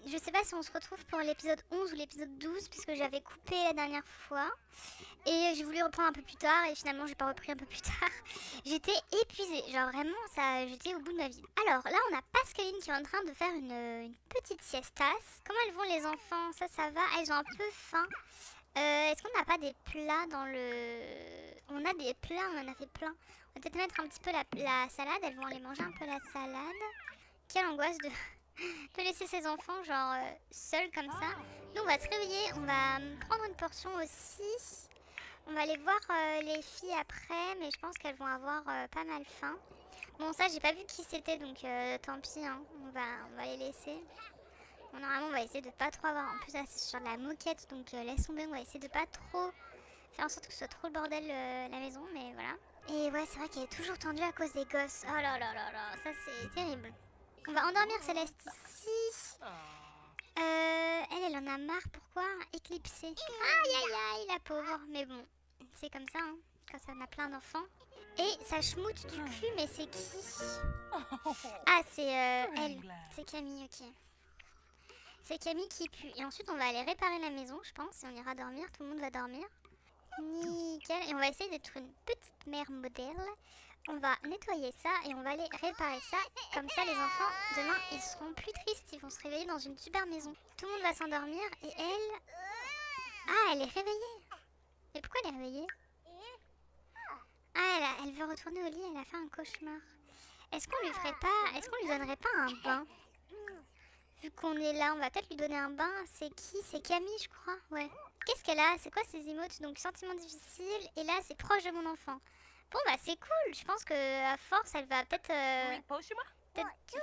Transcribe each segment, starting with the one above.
Je sais pas si on se retrouve pour l'épisode 11 ou l'épisode 12, puisque j'avais coupé la dernière fois. Et j'ai voulu reprendre un peu plus tard, et finalement j'ai pas repris un peu plus tard. J'étais épuisée, genre vraiment, j'étais au bout de ma vie. Alors là, on a Pascaline qui est en train de faire une petite siestasse. Comment elles vont les enfants? Ça va? Elles ont un peu faim. Est-ce qu'on n'a pas des plats dans le... On a des plats, on en a fait plein. On va peut-être mettre un petit peu la salade, elles vont aller manger un peu la salade. Quelle angoisse de, de laisser ses enfants genre seuls comme ça. Nous on va se réveiller, on va prendre une portion aussi. On va aller voir les filles après, mais je pense qu'elles vont avoir pas mal faim. Bon ça j'ai pas vu qui c'était donc tant pis, hein. On va les laisser. Bon, normalement on va essayer de pas trop avoir, en plus là c'est sur la moquette donc laisse tomber, on va essayer de pas trop faire en sorte que ce soit trop le bordel la maison, mais voilà. Et ouais c'est vrai qu'elle est toujours tendue à cause des gosses. Oh là là là là, ça c'est terrible. On va endormir Céleste ici. Elle en a marre. Pourquoi? Éclipsée. Aïe aïe aïe, la pauvre. Mais bon, c'est comme ça, hein, quand on a plein d'enfants. Et ça schmoute du cul, mais c'est qui? Ah, c'est elle. C'est Camille, ok. C'est Camille qui pue. Et ensuite, on va aller réparer la maison, je pense. Et on ira dormir. Tout le monde va dormir. Nickel. Et on va essayer d'être une petite mère modèle. On va nettoyer ça et on va aller réparer ça. Comme ça, les enfants, demain, ils seront plus tristes. Ils vont se réveiller dans une super maison. Tout le monde va s'endormir et elle... Ah, elle est réveillée. Mais pourquoi elle est réveillée? Ah, elle veut retourner au lit. Elle a fait un cauchemar. Est-ce qu'on lui ferait pas... Est-ce qu'on lui donnerait pas un bain? Vu qu'on est là, on va peut-être lui donner un bain. C'est qui? C'est Camille, je crois. Ouais. Qu'est-ce qu'elle a? C'est quoi ces emotes? Donc, sentiment difficile. Et là, c'est proche de mon enfant. Bon, bah, c'est cool. Je pense que à force, elle va peut-être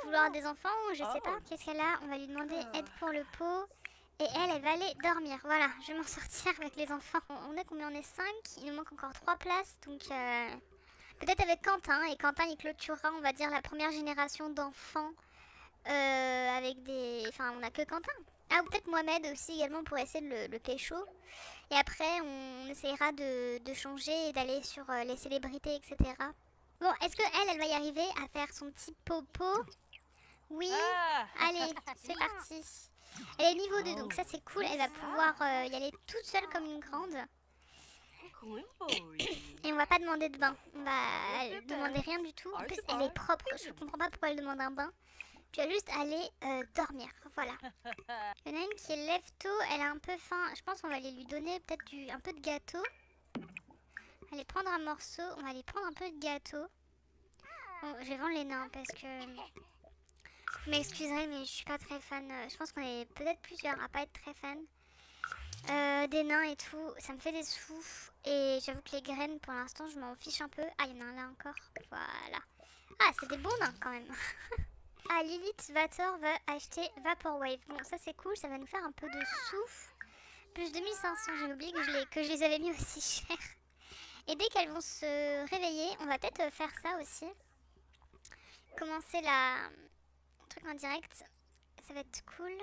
vouloir des enfants ou je sais pas. Qu'est-ce qu'elle a? On va lui demander aide pour le pot. Et elle va aller dormir. Voilà, je vais m'en sortir avec les enfants. On est combien? On est 5. Il nous manque encore 3 places. Donc, peut-être avec Quentin. Et Quentin, il clôturera, on va dire, la première génération d'enfants. Avec des... Enfin, on a que Quentin. Ah, ou peut-être Mohamed aussi également pour essayer de le pécho. Et après, on essayera de changer et d'aller sur les célébrités, etc. Bon, est-ce que elle va y arriver à faire son petit popo? Oui. Allez, c'est parti. Elle est niveau 2, donc ça c'est cool. Elle va pouvoir y aller toute seule comme une grande. Et on va pas demander de bain. On va demander rien du tout. En plus, elle est propre. Je comprends pas pourquoi elle demande un bain. Tu vas juste aller dormir. Voilà. Il y en a une qui lève tôt. Elle a un peu faim. Je pense qu'on va aller lui donner peut-être un peu de gâteau. Allez prendre un morceau. On va aller prendre un peu de gâteau. Bon, je vais vendre les nains parce que... Vous m'excuserez, mais je suis pas très fan. Je pense qu'on est peut-être plusieurs à pas être très fan. Des nains et tout, ça me fait des sous. Et j'avoue que les graines, pour l'instant, je m'en fiche un peu. Ah, il y en a un là encore. Voilà. Ah, c'est des bons nains quand même. Ah, Lilith Vator va acheter Vaporwave. Bon, ça c'est cool, ça va nous faire un peu de sous. Plus 2500, j'ai oublié que je les avais mis aussi cher. Et dès qu'elles vont se réveiller, on va peut-être faire ça aussi. Commencer le truc en direct, ça va être cool.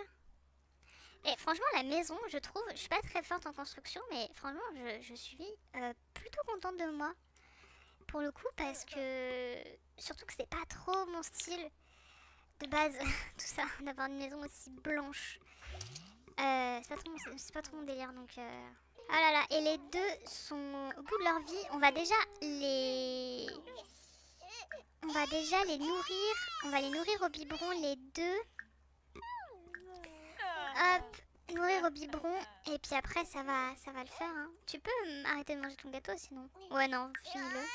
Et franchement, la maison, je trouve, je suis pas très forte en construction, mais franchement, je suis plutôt contente de moi. Pour le coup, parce que... Surtout que c'est pas trop mon style de base, tout ça, d'avoir une maison aussi blanche. C'est pas trop mon délire, donc... Ah là là, et les deux sont au bout de leur vie. On va déjà les... On va déjà les nourrir. On va les nourrir au biberon, les deux. Hop, nourrir au biberon. Et puis après, ça va le faire. Hein. Tu peux arrêter de manger ton gâteau sinon. Ouais, non, finis-le.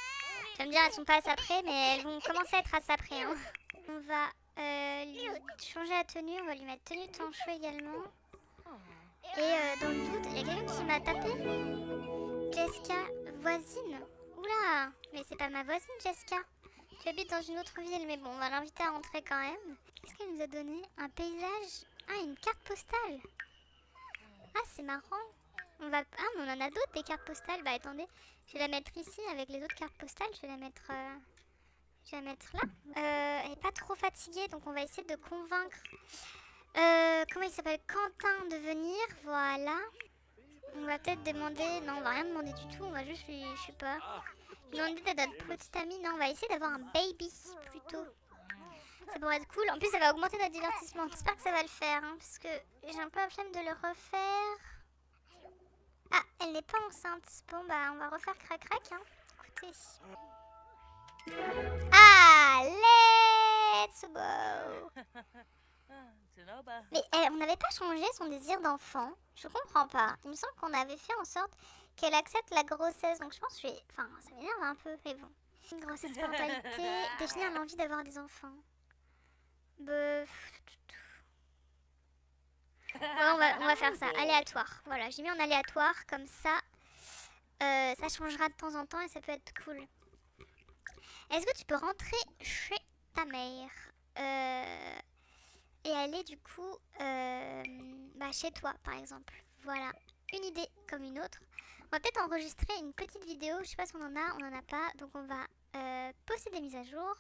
Tu vas me dire, elles sont pas assez après, mais elles vont commencer à être assez après. Hein. On va lui changer la tenue. On va lui mettre tenue de tanchou également. Et dans le doute, il y a quelqu'un qui m'a tapé. Jessica, voisine. Oula, mais c'est pas ma voisine, Jessica. Tu habites dans une autre ville, mais bon, on va l'inviter à rentrer quand même. Qu'est-ce qu'elle nous a donné? Un paysage? Ah, une carte postale. Ah, c'est marrant. Ah, mais on en a d'autres des cartes postales. Bah attendez, je vais la mettre ici avec les autres cartes postales. Je vais la mettre là. Elle est pas trop fatiguée, donc on va essayer de convaincre. Comment il s'appelle? Quentin de venir. Voilà. On va peut-être demander... Non, on va rien demander du tout. On va juste lui... Je sais pas. Demander à notre petite amie. Non, on va essayer d'avoir un baby plutôt. Ça pourrait être cool. En plus, ça va augmenter notre divertissement. J'espère que ça va le faire, hein, parce que j'ai un peu la flemme de le refaire. Ah, elle n'est pas enceinte. Bon, bah, on va refaire crac-crac, hein. Écoutez. Ah, let's go. Mais on n'avait pas changé son désir d'enfant. Je comprends pas. Il me semble qu'on avait fait en sorte qu'elle accepte la grossesse. Donc je pense que je vais... Enfin, ça m'énerve un peu, mais bon. Une grossesse parentalité, définir l'envie d'avoir des enfants. Ouais, on va faire ça, aléatoire. Voilà, j'ai mis en aléatoire, comme ça, ça changera de temps en temps et ça peut être cool. Est-ce que tu peux rentrer chez ta mère et aller du coup bah, chez toi, par exemple. Voilà, une idée comme une autre. On va peut-être enregistrer une petite vidéo, je sais pas si on en a pas, donc on va poster des mises à jour,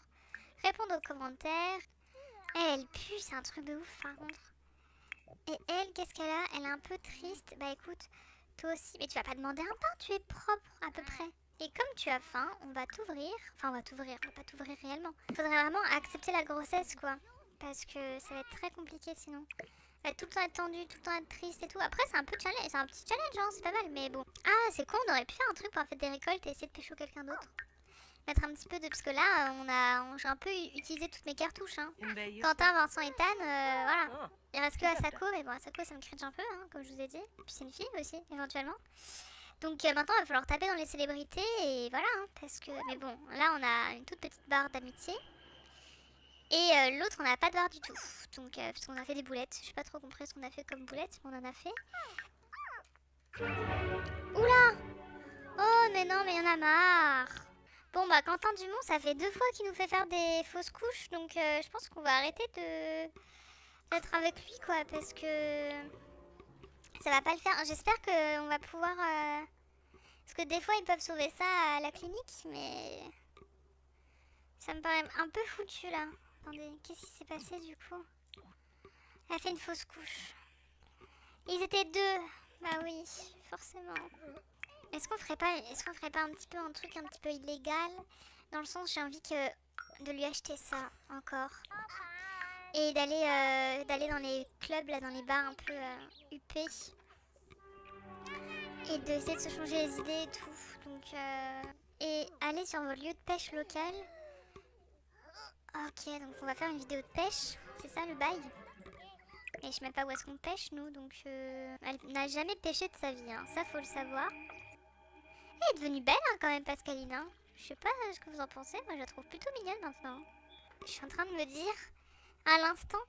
répondre aux commentaires. Elle pue, c'est un truc de ouf par contre. Et elle, qu'est-ce qu'elle a? Elle est un peu triste. Bah écoute, toi aussi. Mais tu vas pas demander un pain, tu es propre à peu près. Et comme tu as faim, on va t'ouvrir. Enfin, on va pas t'ouvrir réellement. Faudrait vraiment accepter la grossesse, quoi. Parce que ça va être très compliqué sinon. Va tout le temps être tendu, tout le temps être triste et tout. Après, c'est un peu challenge, c'est un petit challenge, hein, c'est pas mal, mais bon. Ah, c'est con, on aurait pu faire un truc pour faire des récoltes et essayer de pécho quelqu'un d'autre. Mettre un petit peu de... Parce que là, j'ai un peu utilisé toutes mes cartouches, hein. Quentin, Vincent et Tan, voilà. Il reste que Asako, mais bon, Asako, ça me cringe un peu, hein, comme je vous ai dit. Puis c'est une fille aussi, éventuellement. Donc maintenant, il va falloir taper dans les célébrités et voilà, hein, parce que... Mais bon, là, on a une toute petite barre d'amitié. Et l'autre, on n'a pas de barre du tout. Donc, parce qu'on a fait des boulettes. Je n'ai pas trop compris ce qu'on a fait comme boulettes, mais on en a fait. Oula! Oh, mais non, mais il y en a marre. Bon, bah, Quentin Dumont, ça fait 2 fois qu'il nous fait faire des fausses couches. Donc, je pense qu'on va arrêter d'être avec lui, quoi, parce que ça va pas le faire. J'espère qu'on va pouvoir... Parce que des fois, ils peuvent sauver ça à la clinique, mais... Ça me paraît un peu foutu, là. Attendez, qu'est-ce qui s'est passé, du coup? Elle a fait une fausse couche. Ils étaient 2. Bah oui, forcément. Est-ce qu'on ferait pas un petit peu un truc un petit peu illégal? Dans le sens, j'ai envie de lui acheter ça, encore. Et d'aller dans les clubs, là, dans les bars un peu huppés. Et d'essayer de se changer les idées et tout. Donc, et aller sur vos lieux de pêche local. Ok, donc on va faire une vidéo de pêche. C'est ça le bail? Et je sais même pas où est-ce qu'on pêche, nous. Donc, elle n'a jamais pêché de sa vie, hein. Ça, faut le savoir. Elle est devenue belle, hein, quand même, Pascaline. Hein. Je sais pas ce que vous en pensez. Moi, je la trouve plutôt mignonne maintenant. Je suis en train de me dire, à l'instant,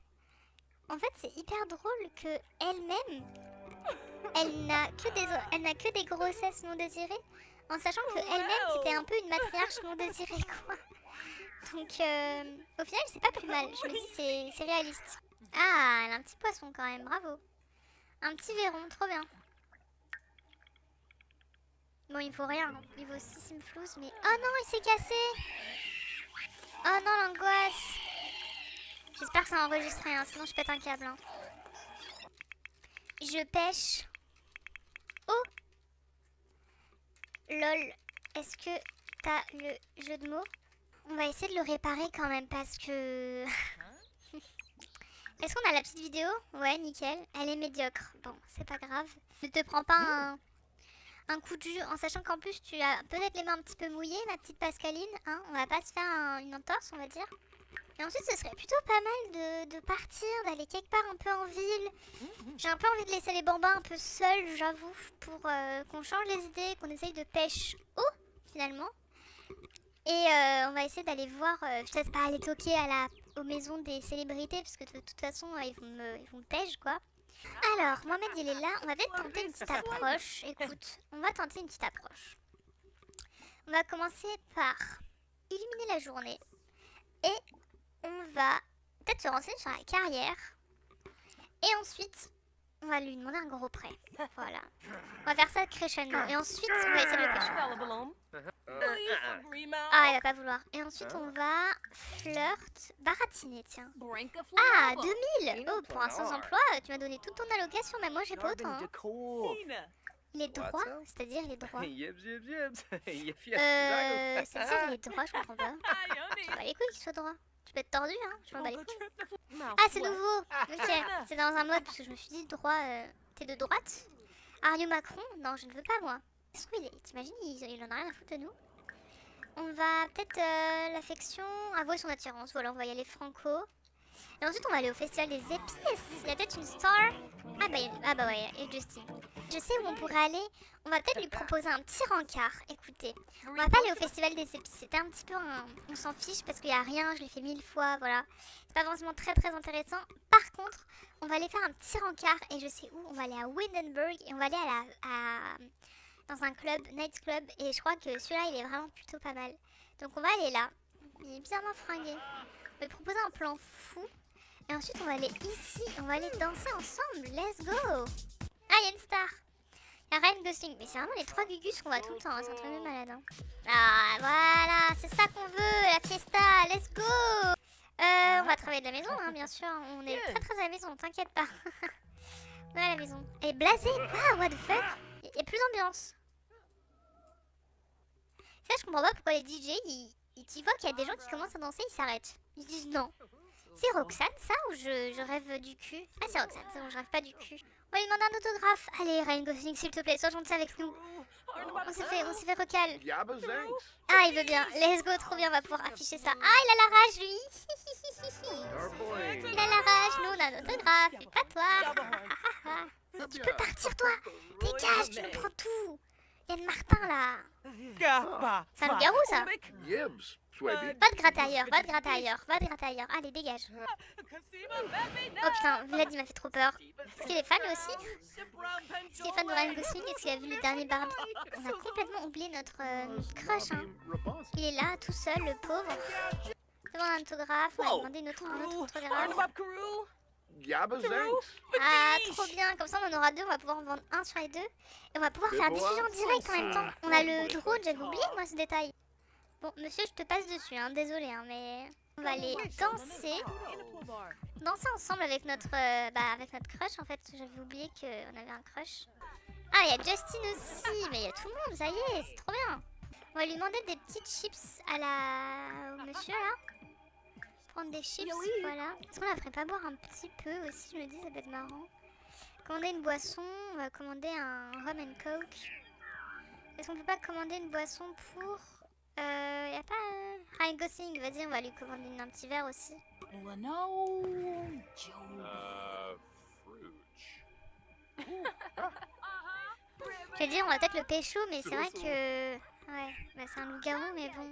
en fait, c'est hyper drôle que elle-même, elle n'a que des grossesses non désirées, en sachant que elle-même, c'était un peu une matriarche non désirée, quoi. Donc, au final, c'est pas plus mal. Je me dis, c'est réaliste. Ah, elle a un petit poisson quand même, bravo. Un petit verron, trop bien. Bon, il faut rien, il vaut 6 simflous, mais... Oh non, il s'est cassé. Oh non, l'angoisse. J'espère que ça a enregistré, hein, sinon je pète un câble. Hein. Je pêche. Oh. Lol, est-ce que t'as le jeu de mots? On va essayer de le réparer quand même, parce que... Est-ce qu'on a la petite vidéo? Ouais, nickel. Elle est médiocre. Bon, c'est pas grave. Ne te prends pas un coup de jus, en sachant qu'en plus tu as peut-être les mains un petit peu mouillées, ma petite Pascaline. Hein, on va pas se faire une entorse, on va dire. Et ensuite, ce serait plutôt pas mal de partir, d'aller quelque part un peu en ville. J'ai un peu envie de laisser les bambins un peu seuls, j'avoue, pour qu'on change les idées, qu'on essaye de pêche haut, finalement. Et on va essayer d'aller voir, peut-être pas aller toquer aux maisons des célébrités, parce que de toute façon, ils vont me pêche, quoi. Alors, Mohamed, il est là. On va peut-être tenter une petite approche. Écoute, on va tenter une petite approche. On va commencer par illuminer la journée. Et on va peut-être se renseigner sur la carrière. Et ensuite, on va lui demander un gros prêt. Voilà. On va faire ça crescendo. Et ensuite, on va essayer de le pêcher. Ah, il va pas vouloir. Et ensuite, on va flirt, baratiner, tiens. Ah, 2000. Oh, pour un sans-emploi, tu m'as donné toute ton allocation, mais moi, j'ai pas autant. Hein. Il est droit? C'est-à-dire, il est droit. C'est-à-dire, il est droit, je comprends pas. Tu vas les couilles qu'il soit droit. Tu peux être tordu, hein. Je m'en bats les couilles. Ah, c'est nouveau. Ok, c'est dans un mode parce que je me suis dit droit, t'es de droite. Are you Macron? Non, je ne veux pas moi. T'imagines, il en a rien à foutre de nous. On va peut-être l'affection, avouer son attirance. Voilà, on va y aller franco. Et ensuite, on va aller au festival des épices. Il y a peut-être une star. Ah bah ouais, et Justin. Je sais où on pourrait aller. On va peut-être lui proposer un petit rencard. Écoutez, on va pas aller au festival des épices. C'était un petit peu un... On s'en fiche parce qu'il n'y a rien. Je l'ai fait 1000 fois, voilà. C'est pas forcément très intéressant. Par contre, on va aller faire un petit rencard. Et je sais où. On va aller à Windenburg. Et on va aller dans un club, night club. Et je crois que celui-là, il est vraiment plutôt pas mal. Donc on va aller là. Il est bizarrement fringué. On va lui proposer un plan fou. Et ensuite, on va aller ici. On va aller danser ensemble. Let's go. Ah, il y a une star. Il y a Ryan Gosling. Mais c'est vraiment les 3 gugus qu'on voit tout le temps. Hein. C'est un truc de malade. Hein. Ah, voilà. C'est ça qu'on veut. La fiesta. Let's go. On va travailler de la maison, hein, bien sûr. On est très à la maison. T'inquiète pas. On est à la maison. Et blasé. Ah, what the fuck. Il y a plus d'ambiance. Ça, je comprends pas pourquoi les DJ, tu vois qu'il y a des gens qui commencent à danser, ils s'arrêtent. Ils se disent non. C'est Roxane ça ou je rêve du cul? Ah c'est Roxane, c'est bon, je rêve pas du cul. On va lui demander un autographe. Allez Ryan Gosling s'il te plaît, sois gentil avec nous. On s'est fait recal. Ah il veut bien, let's go, trop bien, on va pouvoir afficher ça. Ah il a la rage lui. Il a la rage, nous on a un autographe, mais pas toi. Non, tu peux partir toi. Dégage, tu nous prends tout. Yann Martin là. C'est un loup-garou ça. Va te gratter ailleurs, va te gratter ailleurs, va te gratter ailleurs. Allez, dégage. Oh putain, Vlad il m'a fait trop peur. Est-ce qu'il est fan lui aussi? Est-ce qu'il est fan de Ryan Gosling? Est-ce qu'il a vu le dernier Barbie? On a complètement oublié notre crush hein. Il est là, tout seul, le pauvre. Demande un autographe, on va lui demander un autre autographe. Ah, trop bien, comme ça on en aura 2, on va pouvoir en vendre un sur les 2. Et on va pouvoir faire diffusion en direct en même temps. On a le drone, j'avais oublié moi ce détail. Bon, monsieur, je te passe dessus, hein, désolé, hein, mais on va aller danser. Danser ensemble avec notre crush, en fait. J'avais oublié qu'on avait un crush. Ah, il y a Justin aussi, mais il y a tout le monde, ça y est, c'est trop bien. On va lui demander des petites chips au monsieur, là. Prendre des chips, voilà. Est-ce qu'on la ferait pas boire un petit peu aussi, je me dis, ça peut être marrant. Commander une boisson, on va commander un rum and coke. Est-ce qu'on peut pas commander une boisson pour... y'a pas Ryan Gosling, vas-y on va lui commander un petit verre aussi. Je vais dire on va peut-être le pécho mais c'est vrai que... Ouais, bah c'est un loup-garou mais bon...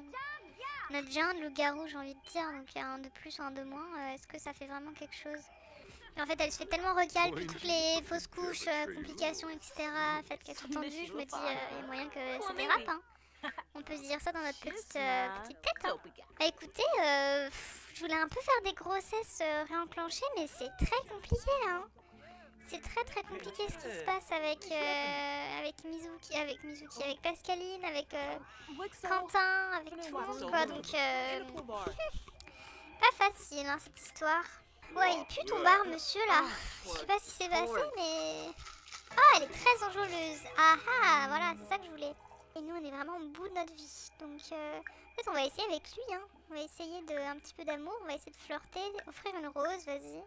On a déjà un loup-garou j'ai envie de dire, donc un de plus ou un de moins, est-ce que ça fait vraiment quelque chose? Et en fait elle se fait tellement recal, puis toutes les fausses couches, complications, etc. Fait qu'elle est tendue, je me dis il y a moyen que ça dérape hein. On peut se dire ça dans notre petite tête. Hein. Bah écoutez, je voulais un peu faire des grossesses réenclenchées, mais c'est très compliqué là. Hein. C'est très compliqué ce qui se passe avec Mizuki, avec Pascaline, avec Quentin, avec tout le monde quoi. Donc pas facile hein, cette histoire. Ouais, il pue ton bar monsieur là. Je sais pas si c'est passé mais... Ah, elle est très enjôleuse. Ah ah, voilà, c'est ça que je voulais. Et nous, on est vraiment au bout de notre vie. Donc, en fait, on va essayer avec lui. Hein. On va essayer un petit peu d'amour. On va essayer de flirter, offrir une rose, vas-y.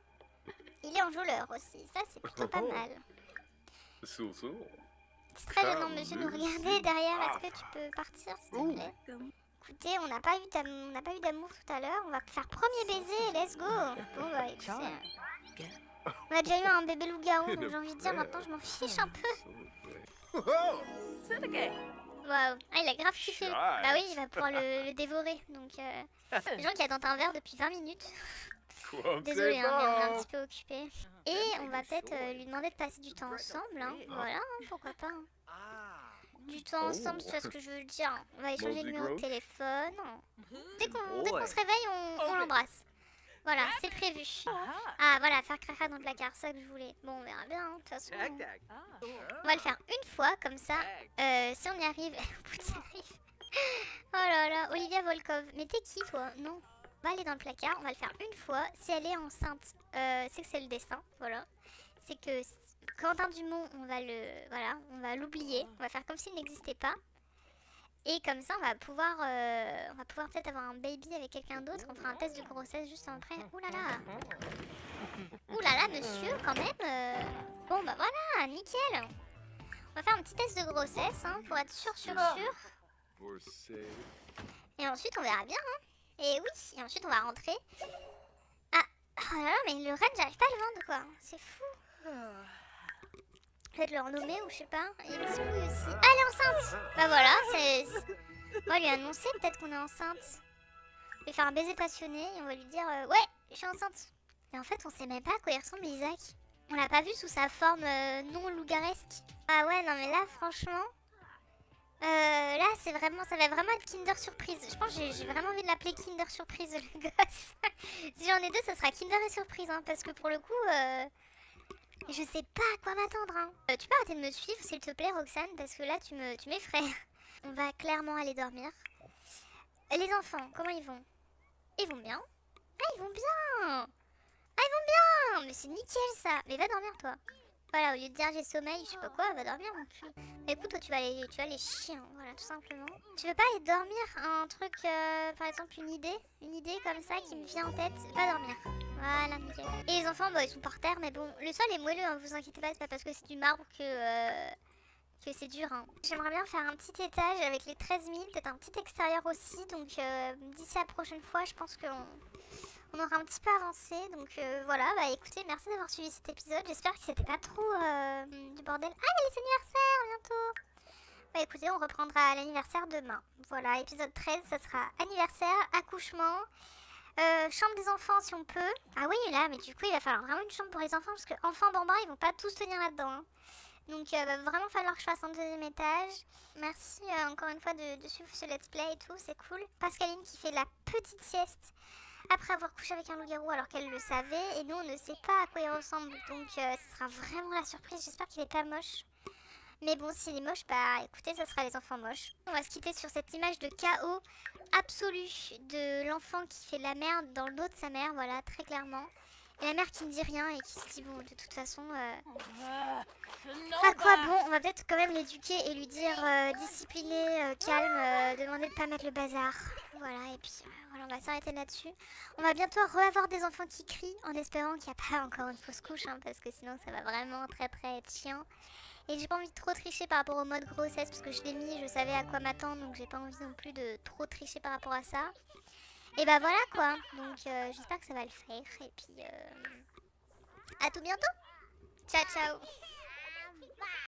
Il est enjôleur aussi. Ça, c'est plutôt pas mal. C'est très gênant, monsieur, nous regarder derrière. Est-ce que tu peux partir, s'il te plaît? Écoutez, on n'a pas eu d'amour tout à l'heure. On va faire premier baiser. Let's go. Bon, bah, écoutez. On a déjà eu un bébé loup-garou, donc j'ai envie de dire maintenant, je m'en fiche un peu. Waouh, ah, il a grave kiffé. Bah oui, il va pouvoir le dévorer. Donc, les gens qui attendent un verre depuis 20 minutes. Désolé, hein, mais on est un petit peu occupés. Et on va peut-être lui demander de passer du temps ensemble. Hein. Voilà, hein, pourquoi pas. Hein. Du temps ensemble, c'est ce que je veux dire. On va échanger le numéro de téléphone. Dès qu'on se réveille, on l'embrasse. Voilà, c'est prévu. Ah, voilà, faire craquer dans le placard, ça que je voulais. Bon, on verra bien, de toute façon. On va le faire une fois, comme ça. Si on y arrive... Oh là là, Olivia Volkov. Mais t'es qui, toi? Non. On va aller dans le placard, on va le faire une fois. Si elle est enceinte, c'est que c'est le destin. Voilà. C'est que Quentin Dumont, on va l'oublier. On va faire comme s'il n'existait pas. Et comme ça, on va pouvoir peut-être avoir un baby avec quelqu'un d'autre. On fera un test de grossesse juste après. Ouh là là. Ouh là là, monsieur, quand même. Bon, bah voilà, nickel. On va faire un petit test de grossesse, hein, pour être sûr. Et ensuite, on verra bien, hein. Et oui, et ensuite, on va rentrer. Ah, oh là là, mais le renne, j'arrive pas à le vendre, quoi. C'est fou. Peut-être le renommer ou je sais pas. Et les petits couilles aussi. Ah, elle est enceinte. Bah voilà, on va lui annoncer peut-être qu'on est enceinte. On va faire un baiser passionné et on va lui dire ouais, je suis enceinte. Et en fait, on sait même pas à quoi il ressemble Isaac. On l'a pas vu sous sa forme non lougaresque. Ah ouais, non mais là, franchement, là, ça va vraiment être Kinder Surprise. Je pense que j'ai vraiment envie de l'appeler Kinder Surprise, le gosse. Si j'en ai deux, ça sera Kinder et Surprise, hein, parce que pour le coup, je sais pas à quoi m'attendre. Hein. Tu peux arrêter de me suivre, s'il te plaît, Roxane, parce que là, tu m'effraies. On va clairement aller dormir. Les enfants, comment ils vont? Ils vont bien. Ah, ils vont bien. Ah, ils vont bien. Mais c'est nickel, ça. Mais va dormir, toi. Voilà, au lieu de dire j'ai sommeil, je sais pas quoi, va dormir mon cul. Mais écoute, toi, tu vas aller chier, hein, voilà, tout simplement. Tu veux pas aller dormir un truc, par exemple, une idée comme ça qui me vient en tête, va dormir. Voilà, nickel. Et les enfants, bah, ils sont par terre, mais bon, le sol est moelleux, hein, vous inquiétez pas, c'est pas parce que c'est du marbre que c'est dur. Hein. J'aimerais bien faire un petit étage avec les 13 000, peut-être un petit extérieur aussi, donc d'ici la prochaine fois, je pense qu'on aura un petit peu avancé, donc voilà, bah écoutez, merci d'avoir suivi cet épisode, j'espère que c'était pas trop du bordel. Ah, il y a les anniversaires bientôt. Bah écoutez, on reprendra à l'anniversaire demain. Voilà, épisode 13, ça sera anniversaire, accouchement, chambre des enfants si on peut. Ah oui, là, mais du coup, il va falloir vraiment une chambre pour les enfants, parce que enfants bambins, ils vont pas tous tenir là-dedans. Hein. Donc il va vraiment falloir que je fasse un deuxième étage. Merci encore une fois de suivre ce let's play et tout, c'est cool. Pascaline qui fait la petite sieste après avoir couché avec un loup-garou alors qu'elle le savait. Et nous on ne sait pas à quoi il ressemble. Donc ce sera vraiment la surprise. J'espère qu'il est pas moche. Mais bon, s'il est moche, bah écoutez, ça sera les enfants moches. On va se quitter sur cette image de chaos absolu de l'enfant qui fait de la merde dans le dos de sa mère, voilà, très clairement. Et la mère qui ne dit rien et qui se dit, bon, de toute façon, à quoi bon, on va peut-être quand même l'éduquer et lui dire discipliné, calme, demander de pas mettre le bazar. Voilà, et puis voilà, on va s'arrêter là-dessus. On va bientôt avoir des enfants qui crient en espérant qu'il n'y a pas encore une fausse couche, hein, parce que sinon ça va vraiment très être chiant. Et j'ai pas envie de trop tricher par rapport au mode grossesse, parce que je l'ai mis, je savais à quoi m'attendre, donc j'ai pas envie non plus de trop tricher par rapport à ça. Et bah voilà quoi, donc j'espère que ça va le faire, et puis à tout bientôt. Ciao ciao.